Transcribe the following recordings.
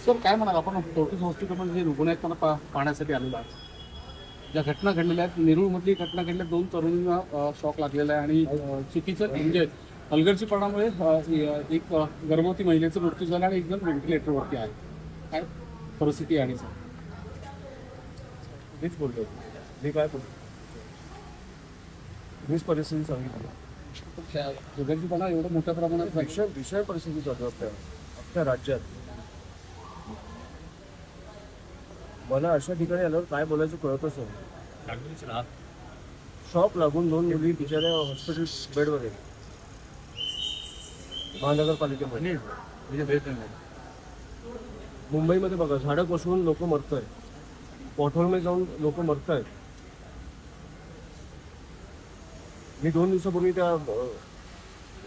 Sir काय म्हणाल आपण फोर्टिस हॉस्पिटलमध्ये जे रुग्ण आहेत त्यांना पाहण्यासाठी आलेलो आहे. ज्या घटना घडलेल्या आहेत, नेरूळमधली घटना घडल्या, 2 तरुणींना शॉक लागलेला आहे आणि चुकीचं म्हणजे हलगर्जीपणामुळे एक गर्भवती महिलेचा मृत्यू झाला आणि एक जण व्हेंटिलेटरवरती आहे. काय परिस्थिती आहे सर? मीच बोलतो, मी काय बोलतो, मीच परिस्थिती सांगितली. हलगर्जीपणा एवढं मोठ्या प्रमाणात विषय परिस्थिती चालू आपल्या राज्यात. मला अशा ठिकाणी आल्यावर काय बोलायचं कळतच नाही. शॉक लागून 2 मुली बिचाऱ्या हॉस्पिटल बेडवर आहेत महानगरपालिकेमध्ये. मुंबईमध्ये बघा, झाडं कोसळून लोक मरत आहेत, पॉटहोलमध्ये जाऊन लोक मरत आहेत. मी 2 दिवसापूर्वी त्या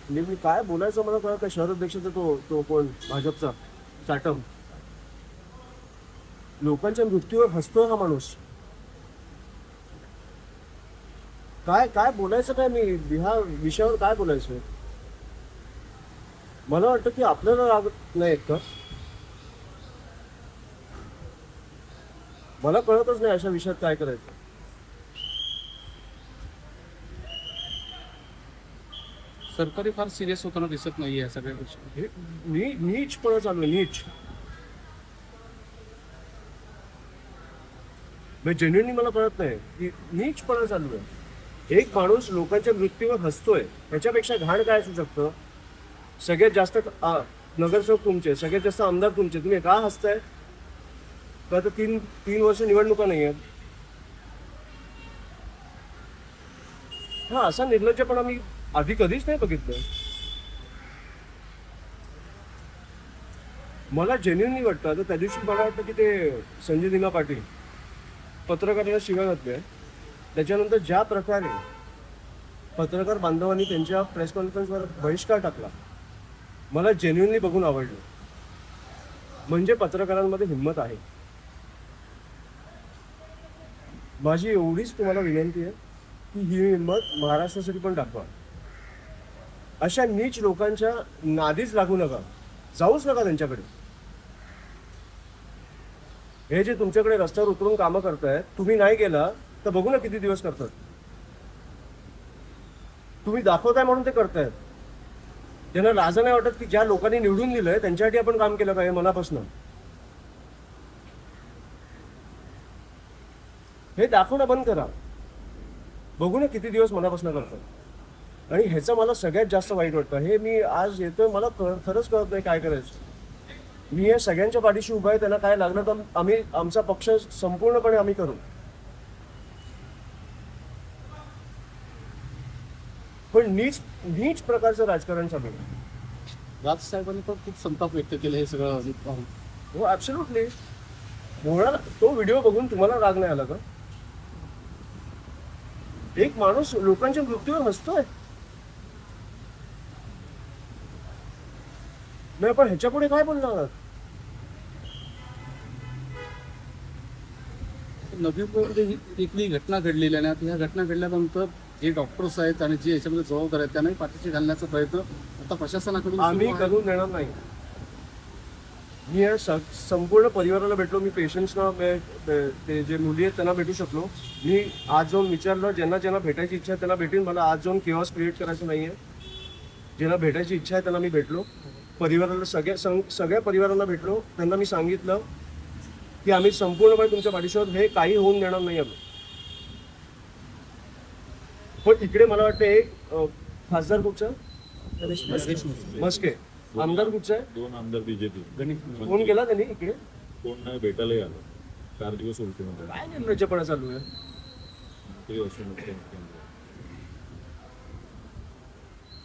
मी काय बोलायचं मला कळत, शहर अध्यक्षाचा तो कोण भाजपचा चाटम, लोकांच्या मृत्यूवर हसतोय हा माणूस. काय काय बोलायचं, काय मी ह्या विषयावर काय बोलायचं. मला वाटतं की आपल्याला राग नाही येत का? मला कळतच नाही अशा विषयात काय करायचं. सरकारी फार सिरियस होताना दिसत नाही या सगळ्या गोष्टी. हे नीचपणा चालू आहे, नीच. जेन्युइनली मला कळत नाही की नीचपणा चालू आहे. एक माणूस लोकांच्या मृत्यूवर हसतोय, याच्यापेक्षा घाण काय असू शकतं? सगळ्यात जास्त नगरसेवक तुमचे, सगळ्यात जास्त आमदार तुमचे, तुम्ही का हसताय? का तर 3 वर्ष निवडणुका नाही आहेत. हा असा निर्लज्जपणा मी आधी कधीच नाही बघितलं. मला जेन्युइनली वाटतं. आता त्या दिवशी मला वाटतं की ते संजय दिना पाटील पत्रकाराला शिव्या घातल्या, त्याच्यानंतर ज्या प्रकारे पत्रकार बांधवांनी त्यांच्या प्रेस कॉन्फरन्सवर बहिष्कार टाकला, मला जेन्युइनली बघून आवडलं. म्हणजे पत्रकारांमध्ये हिंमत आहे. माझी एवढीच तुम्हाला विनंती आहे की ही हिंमत महाराष्ट्रासाठी पण दाखवा. अशा नीच लोकांच्या नादीच लागू नका, जाऊच नका त्यांच्याकडे. हे जे तुमच्याकडे रस्त्यावर उतरून कामं करतायत, तुम्ही नाही गेला तर बघू ना किती दिवस करतात. तुम्ही दाखवताय म्हणून ते करतायत. त्यांना लाज नाही वाटत की ज्या लोकांनी निवडून दिलंय त्यांच्यासाठी आपण काम केलं पाहिजे मनापासून. हे दाखवणं बंद करा, बघू ना किती दिवस मनापासून करतात. आणि ह्याचं मला सगळ्यात जास्त वाईट वाटतं. हे मी आज येतोय, मला खरंच कळत नाही काय करायचं. मी या सगळ्यांच्या पाठीशी उभा आहे. त्यांना काय लागलं तर आम्ही आमचा पक्ष संपूर्णपणे आम्ही करू. पण नीच प्रकारचं राजकारण चालू आहे. राज साहेबांनी पण खूप संताप व्यक्त केले हे सगळं पाहून. हो ॲब्सोल्युटली. बोलणार तो व्हिडिओ बघून तुम्हाला राग नाही आला का? एक माणूस लोकांच्या मृत्यूवर हसतोय. नाही पण ह्याच्या पुढे काय बोलणार? नवीमध्ये इथली घटना घडलेली आहे आणि ह्या घटना घडल्यानंतर जे डॉक्टर्स आहेत आणि जे याच्यामध्ये जबाबदार आहेत त्यांनाही पाठीशी घालण्याचा प्रयत्न आता प्रशासनाकडून आम्ही करून देणार नाही. मी या संपूर्ण परिवाराला भेटलो. मी पेशंट्सना, ते जे मुली आहेत त्यांना भेटू शकलो. मी आज जाऊन विचारलं, ज्यांना भेटायची इच्छा आहे त्यांना भेटेन. मला आज जाऊन केओस क्रिएट करायचं नाही आहे. ज्यांना भेटायची इच्छा आहे त्यांना मी भेटलो. परिवाराला सगळ्या परिवारांना भेटलो. त्यांना मी सांगितलं की आम्ही संपूर्णपणे तुमच्या पाठीशी, हे काही होऊन देणार नाही आम्ही. पण इकडे मला वाटतं एक खासदार कुठचं, मस्के, आमदार कुठचं आहे? 2 आमदार बीजेपी. फोन केला त्यांनी इकडे? कोण नाही, भेटायला आलं. 4 दिवस उलटे मध्ये. काय निर्लज्जपणा चालू आहे.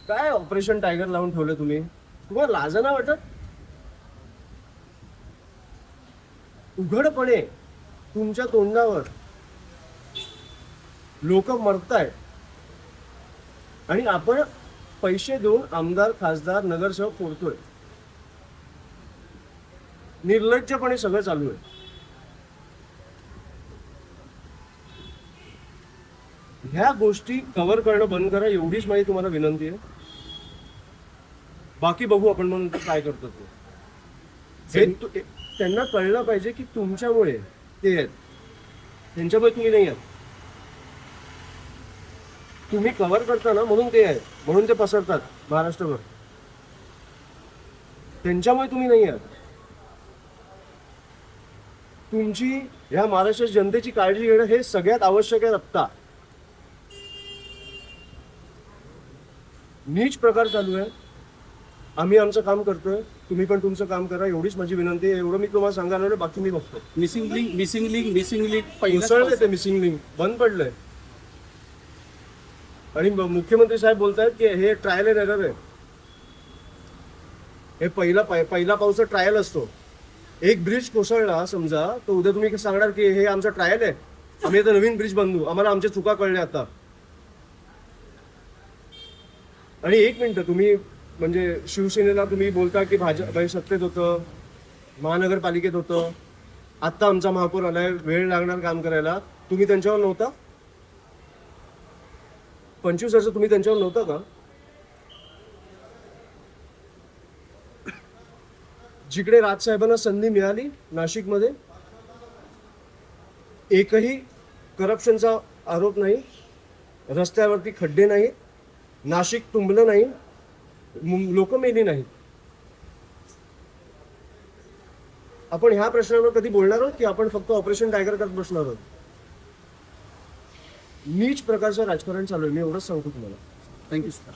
काय ऑपरेशन टायगर लावून ठेवलं तुम्ही? तुम्हाला लाज नाही वाटत? उघडपणे तुमच्या तोंडावर लोक मरतायत आणि आपण पैसे देऊन आमदार, खासदार, नगरसेवक फोडतोय. निर्लज्जपणे सगळं चालू आहे. ह्या गोष्टी कव्हर करणं बंद करा, एवढीच माझी तुम्हाला विनंती आहे. बाकी बघू आपण म्हणून काय करतो ते. त्यांना कळलं पाहिजे की तुमच्यामुळे ते आहेत, त्यांच्यामुळे तुम्ही नाही आहात. तुम्ही कव्हर करता ना म्हणून ते आहेत, म्हणून ते पसरतात महाराष्ट्रभर. त्यांच्यामुळे तुम्ही नाही आहात. तुमची ह्या महाराष्ट्र जनतेची काळजी घेणं हे सगळ्यात आवश्यक आहे आत्ता. नीच प्रकार चालू आहे. आम्ही आमचं काम करतोय, तुम्ही पण तुमचं काम करा, एवढीच माझी विनंती आहे. एवढं मी तुम्हाला सांगायला आलोय, बाकी मी बघतो. मिसिंग लिंक उसळले ते मिसिंग लिंक बंद पडलंय. आणि मुख्यमंत्री साहेब बोलतायत की हे ट्रायल एंड एरर आहे. हे पहिला पावसाचा ट्रायल असतो. एक ब्रिज कोसळला समजा, तर उद्या तुम्ही सांगणार की हे आमचा ट्रायल आहे, आम्ही आता नवीन ब्रिज बांधू, आम्हाला आमच्या चुका कळल्या आता. आणि एक मिनिट, तुम्ही म्हणजे शिवसेनेला तुम्ही बोलता की भाजप सत्तेत होतं, महानगरपालिकेत होतं, आत्ता आमचा महापौर आलाय, वेळ लागणार काम करायला. तुम्ही त्यांच्यावर नव्हता? 25 वर्ष तुम्ही त्यांच्यावर नव्हता का? जिकडे राजसाहेबांना संधी मिळाली नाशिकमध्ये, एकही करप्शनचा आरोप नाही, रस्त्यावरती खड्डे नाही, नाशिक तुंबलं नाही, लोक मेली नाहीत. आपण ह्या प्रश्नावर कधी बोलणार आहोत की आपण फक्त ऑपरेशन टायगर करत बसणार आहोत? नीच प्रकारचं राजकारण चालू आहे, मी एवढंच सांगतो तुम्हाला. Thank you sir.